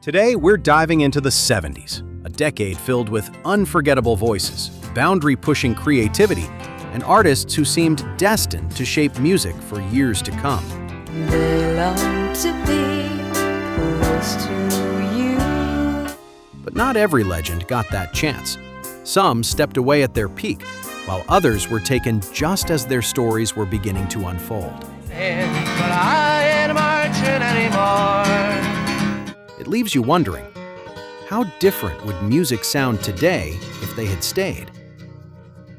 Today, we're diving into the 70s, a decade filled with unforgettable voices, boundary-pushing creativity, and artists who seemed destined to shape music for years to come. They long to be close to you. But not every legend got that chance. Some stepped away at their peak, while others were taken just as their stories were beginning to unfold. But I ain't marching anymore. It leaves you wondering, how different would music sound today if they had stayed?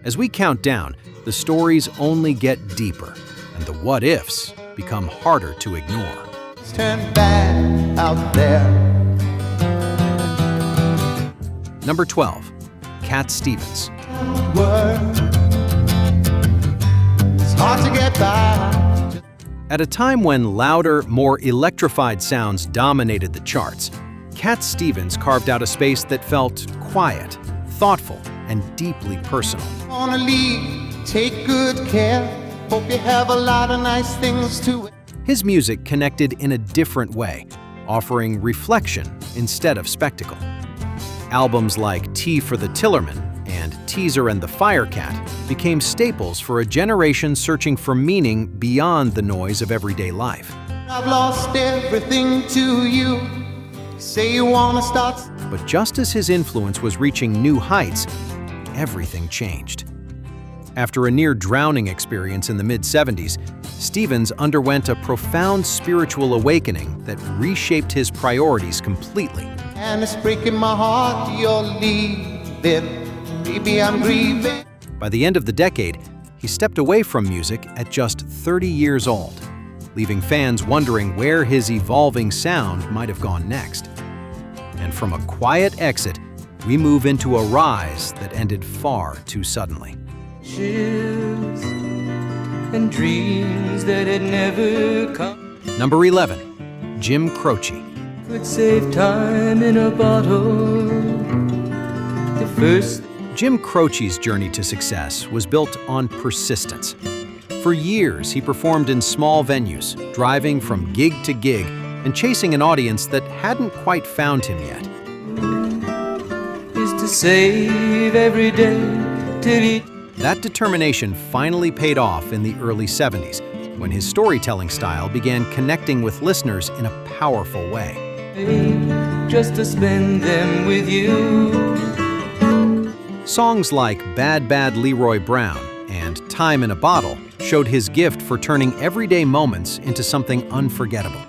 As we count down, the stories only get deeper, and the what-ifs become harder to ignore. It's turned bad out there. Number 12, Cat Stevens. It's hard to get by. At a time when louder, more electrified sounds dominated the charts, Cat Stevens carved out a space that felt quiet, thoughtful, and deeply personal. Wanna leave, take good care. Hope you have a lot of nice things to it. His music connected in a different way, offering reflection instead of spectacle. Albums like Tea for the Tillerman and Teaser and the Firecat became staples for a generation searching for meaning beyond the noise of everyday life. I've lost everything to you. Say you wanna start. But just as his influence was reaching new heights, everything changed. After a near-drowning experience in the mid-70s, Stevens underwent a profound spiritual awakening that reshaped his priorities completely. And it's breaking my heart you're leaving. Baby, I'm grieving. By the end of the decade, he stepped away from music at just 30 years old, leaving fans wondering where his evolving sound might have gone next. And from a quiet exit, we move into a rise that ended far too suddenly. Chills and dreams that had never come. Number 11, Jim Croce. Could save time in a bottle. The first. Jim Croce's journey to success was built on persistence. For years, he performed in small venues, driving from gig to gig and chasing an audience that hadn't quite found him yet. Is to save every day till he. That determination finally paid off in the early 70s, when his storytelling style began connecting with listeners in a powerful way. Just to spend them with you. Songs like Bad Bad Leroy Brown and Time in a Bottle showed his gift for turning everyday moments into something unforgettable.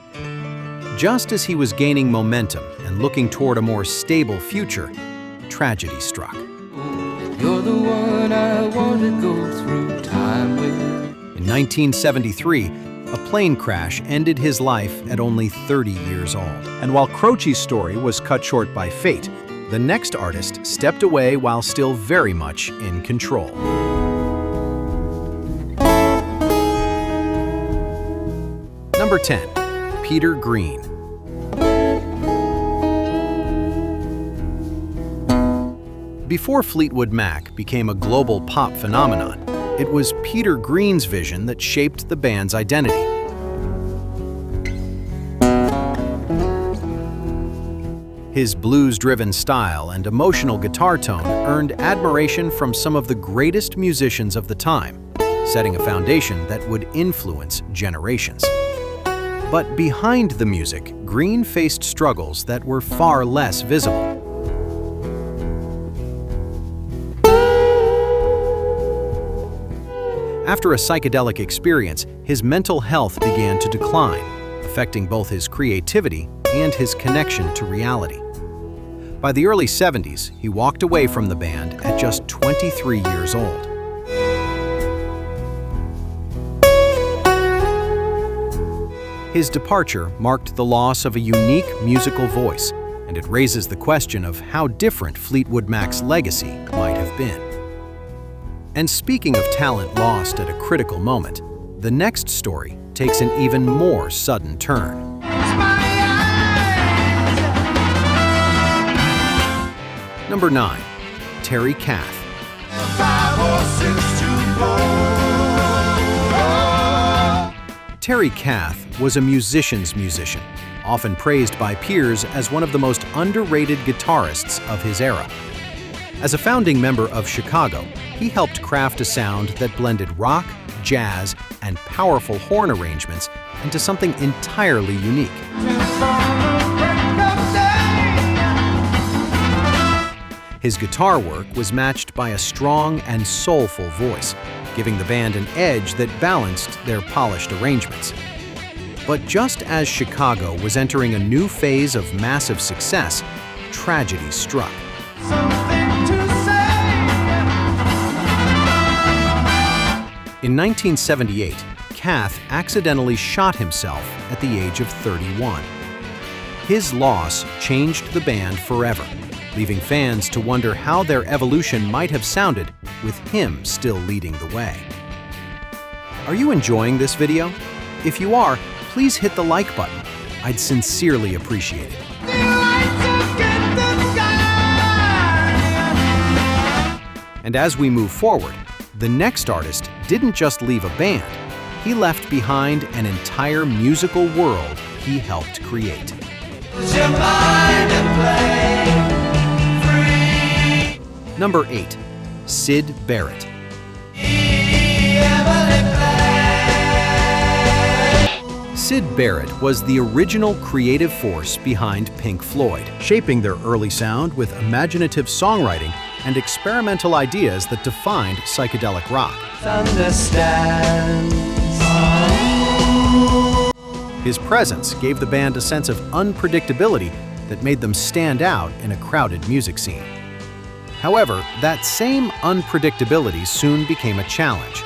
Just as he was gaining momentum and looking toward a more stable future, tragedy struck. You're the one I want to go through time with. In 1973, a plane crash ended his life at only 30 years old. And while Croce's story was cut short by fate, the next artist stepped away while still very much in control. Number 10, Peter Green. Before Fleetwood Mac became a global pop phenomenon, it was Peter Green's vision that shaped the band's identity. His blues-driven style and emotional guitar tone earned admiration from some of the greatest musicians of the time, setting a foundation that would influence generations. But behind the music, Green faced struggles that were far less visible. After a psychedelic experience, his mental health began to decline, affecting both his creativity and his connection to reality. By the early 70s, he walked away from the band at just 23 years old. His departure marked the loss of a unique musical voice, and it raises the question of how different Fleetwood Mac's legacy might have been. And speaking of talent lost at a critical moment, the next story takes an even more sudden turn. Number 9, Terry Kath. Terry Kath was a musician's musician, often praised by peers as one of the most underrated guitarists of his era. As a founding member of Chicago, he helped craft a sound that blended rock, jazz, and powerful horn arrangements into something entirely unique. His guitar work was matched by a strong and soulful voice, giving the band an edge that balanced their polished arrangements. But just as Chicago was entering a new phase of massive success, tragedy struck. In 1978, Kath accidentally shot himself at the age of 31. His loss changed the band forever, leaving fans to wonder how their evolution might have sounded with him still leading the way. Are you enjoying this video? If you are, please hit the like button. I'd sincerely appreciate it. And as we move forward, the next artist didn't just leave a band, he left behind an entire musical world he helped create. Number 8. Syd Barrett. Syd Barrett was the original creative force behind Pink Floyd, shaping their early sound with imaginative songwriting and experimental ideas that defined psychedelic rock. His presence gave the band a sense of unpredictability that made them stand out in a crowded music scene. However, that same unpredictability soon became a challenge.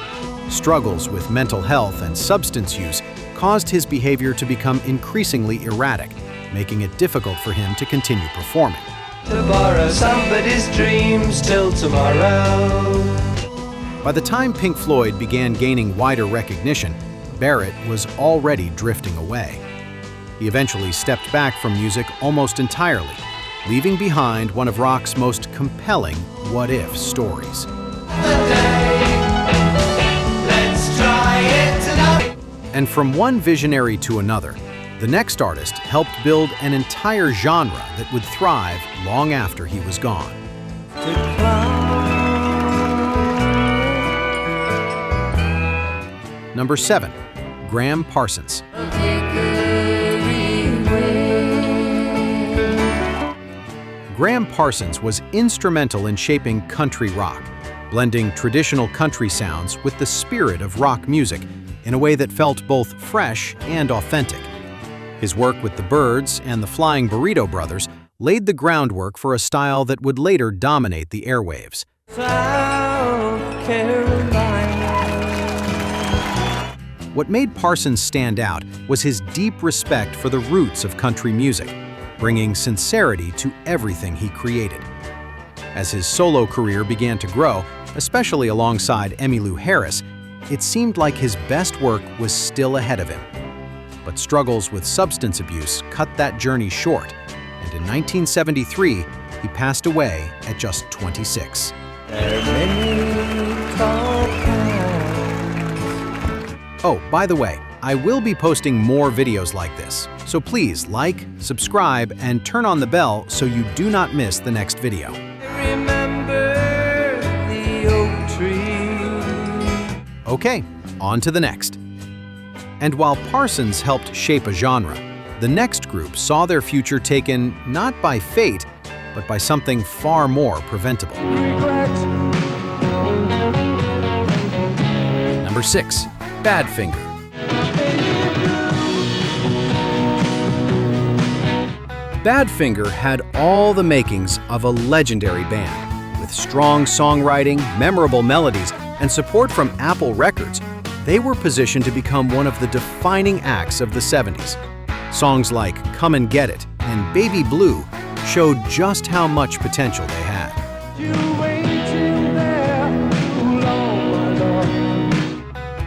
Struggles with mental health and substance use caused his behavior to become increasingly erratic, making it difficult for him to continue performing. To borrow somebody's dreams till tomorrow. By the time Pink Floyd began gaining wider recognition, Barrett was already drifting away. He eventually stepped back from music almost entirely, leaving behind one of rock's most compelling what-if stories. And from one visionary to another, the next artist helped build an entire genre that would thrive long after he was gone. Number 7. Graham Parsons. Graham Parsons was instrumental in shaping country rock, blending traditional country sounds with the spirit of rock music in a way that felt both fresh and authentic. His work with the Byrds and the Flying Burrito Brothers laid the groundwork for a style that would later dominate the airwaves. What made Parsons stand out was his deep respect for the roots of country music, bringing sincerity to everything he created. As his solo career began to grow, especially alongside Emmylou Harris, it seemed like his best work was still ahead of him. But struggles with substance abuse cut that journey short, and in 1973, he passed away at just 26. Oh, by the way, I will be posting more videos like this, so please like, subscribe, and turn on the bell so you do not miss the next video. Remember the oak tree. Okay, on to the next. And while Parsons helped shape a genre, the next group saw their future taken not by fate, but by something far more preventable. Number 6. Badfinger. Badfinger had all the makings of a legendary band. With strong songwriting, memorable melodies, and support from Apple Records, they were positioned to become one of the defining acts of the 70s. Songs like Come and Get It and Baby Blue showed just how much potential they had.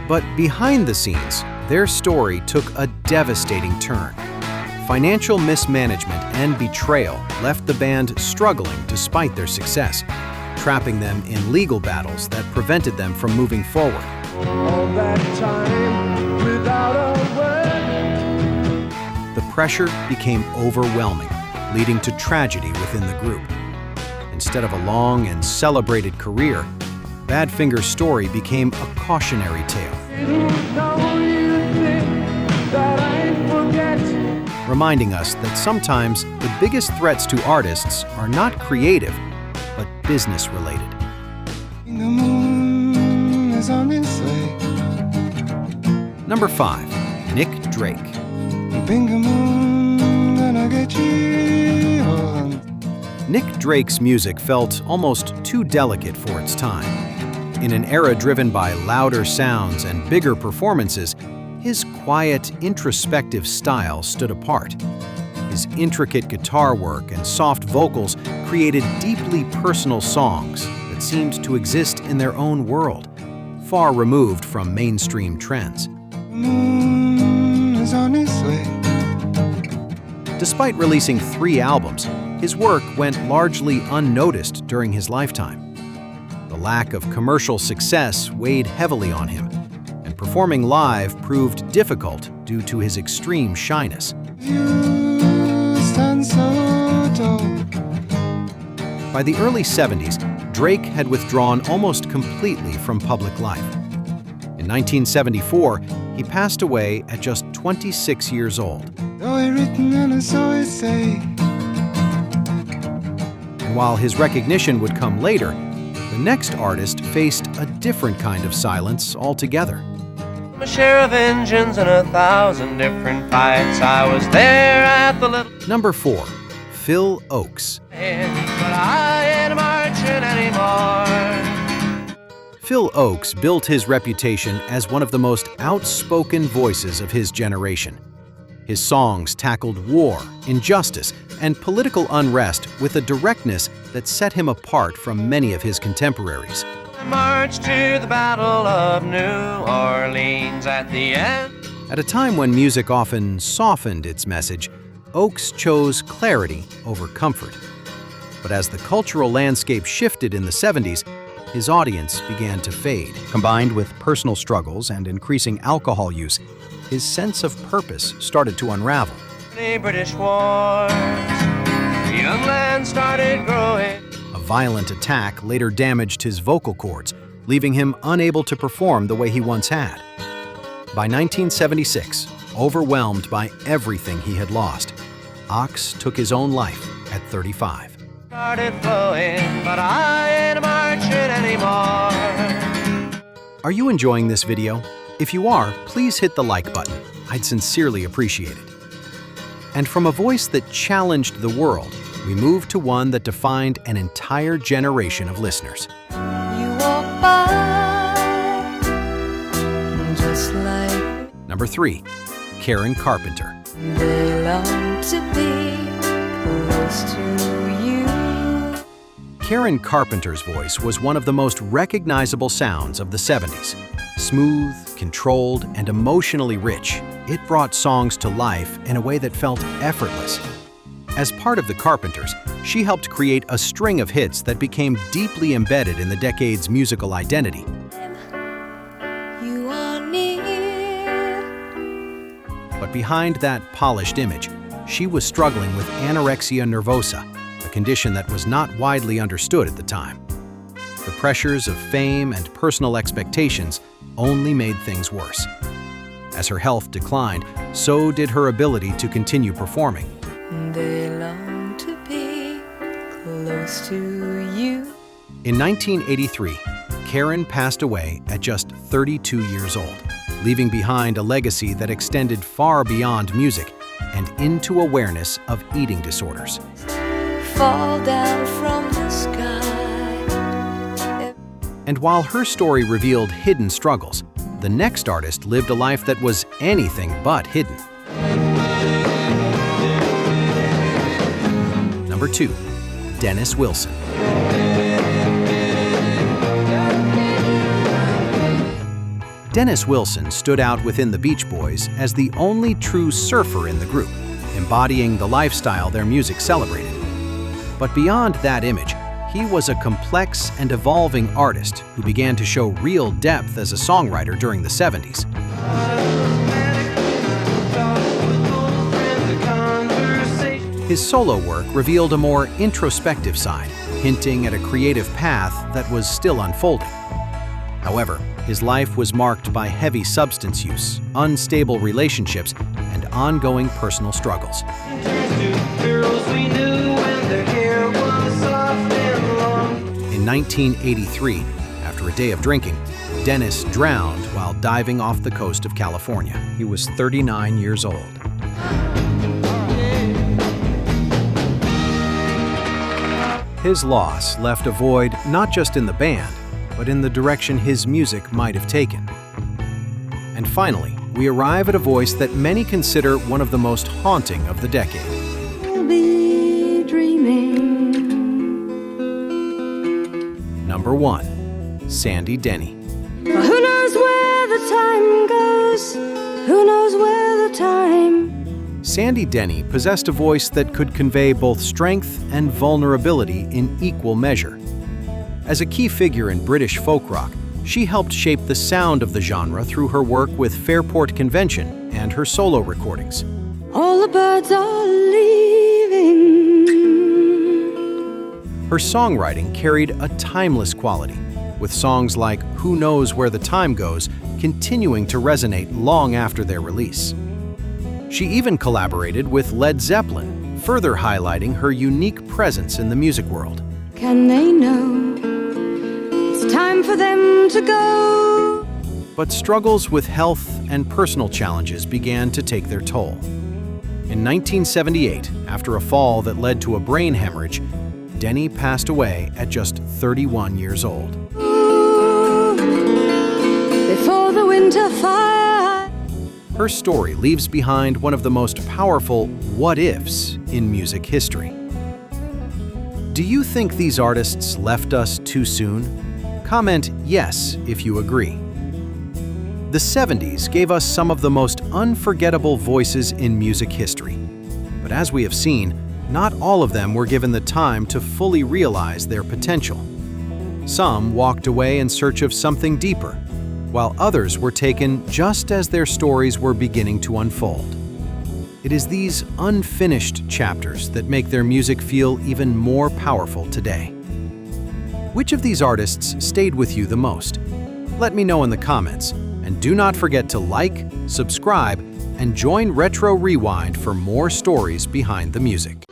But behind the scenes, their story took a devastating turn. Financial mismanagement and betrayal left the band struggling despite their success, trapping them in legal battles that prevented them from moving forward. The pressure became overwhelming, leading to tragedy within the group. Instead of a long and celebrated career, Badfinger's story became a cautionary tale, reminding us that sometimes the biggest threats to artists are not creative, but business-related. The moon is on its way. Number 5. Nick Drake. Finger moon, gonna get you on. Nick Drake's music felt almost too delicate for its time. In an era driven by louder sounds and bigger performances, his quiet, introspective style stood apart. His intricate guitar work and soft vocals created deeply personal songs that seemed to exist in their own world, far removed from mainstream trends. The moon is on its way. Despite releasing 3 albums, his work went largely unnoticed during his lifetime. The lack of commercial success weighed heavily on him, and performing live proved difficult due to his extreme shyness. You stand so tall. By the early 70s, Drake had withdrawn almost completely from public life. In 1974, he passed away at just 26 years old. Though it written and I saw it say. And while his recognition would come later, the next artist faced a different kind of silence altogether. A share of engines and 1,000 different fights. I was there at the little Number 4. Phil Ochs. end, but I ain't marching anymore. Phil Ochs built his reputation as one of the most outspoken voices of his generation. His songs tackled war, injustice, and political unrest with a directness that set him apart from many of his contemporaries. I marched to the Battle of New Orleans at the end. At a time when music often softened its message, Ochs chose clarity over comfort. But as the cultural landscape shifted in the 70s, his audience began to fade. Combined with personal struggles and increasing alcohol use, his sense of purpose started to unravel. The British wars, the young land started growing. A violent attack later damaged his vocal cords, leaving him unable to perform the way he once had. By 1976, overwhelmed by everything he had lost, Ochs took his own life at 35. Started flowing, but I ain't marching anymore. Are you enjoying this video? If you are, please hit the like button. I'd sincerely appreciate it. And from a voice that challenged the world, we move to one that defined an entire generation of listeners. You walk by, just like Number 3. Karen Carpenter. they long to be close to you. Karen Carpenter's voice was one of the most recognizable sounds of the 70s. Smooth, controlled, and emotionally rich, it brought songs to life in a way that felt effortless. As part of the Carpenters, she helped create a string of hits that became deeply embedded in the decade's musical identity. You are near. But behind that polished image, she was struggling with anorexia nervosa, a condition that was not widely understood at the time. The pressures of fame and personal expectations only made things worse. As her health declined, so did her ability to continue performing. They long to be close to you. In 1983, Karen passed away at just 32 years old, leaving behind a legacy that extended far beyond music and into awareness of eating disorders. Fall down from the sky. And while her story revealed hidden struggles, the next artist lived a life that was anything but hidden. Number 2. Dennis Wilson. Dennis Wilson stood out within the Beach Boys as the only true surfer in the group, embodying the lifestyle their music celebrated. But beyond that image, he was a complex and evolving artist who began to show real depth as a songwriter during the 70s. His solo work revealed a more introspective side, hinting at a creative path that was still unfolding. However, his life was marked by heavy substance use, unstable relationships, and ongoing personal struggles. In 1983, after a day of drinking, Dennis drowned while diving off the coast of California. He was 39 years old. His loss left a void not just in the band, but in the direction his music might have taken. And finally, we arrive at a voice that many consider one of the most haunting of the decade. I'll be dreaming. Number 1, Sandy Denny. Who knows where the time goes? Who knows where the time? Sandy Denny possessed a voice that could convey both strength and vulnerability in equal measure. As a key figure in British folk rock, she helped shape the sound of the genre through her work with Fairport Convention and her solo recordings. All the birds are leaving. Her songwriting carried a timeless quality, with songs like Who Knows Where the Time Goes continuing to resonate long after their release. She even collaborated with Led Zeppelin, further highlighting her unique presence in the music world. Can they know it's time for them to go? But struggles with health and personal challenges began to take their toll. In 1978, after a fall that led to a brain hemorrhage, Denny passed away at just 31 years old. Ooh, before the winter fire. Her story leaves behind one of the most powerful what-ifs in music history. Do you think these artists left us too soon? Comment yes if you agree. The 70s gave us some of the most unforgettable voices in music history. But as we have seen, not all of them were given the time to fully realize their potential. Some walked away in search of something deeper, while others were taken just as their stories were beginning to unfold. It is these unfinished chapters that make their music feel even more powerful today. Which of these artists stayed with you the most? Let me know in the comments, and do not forget to like, subscribe, and join Retro Rewind for more stories behind the music.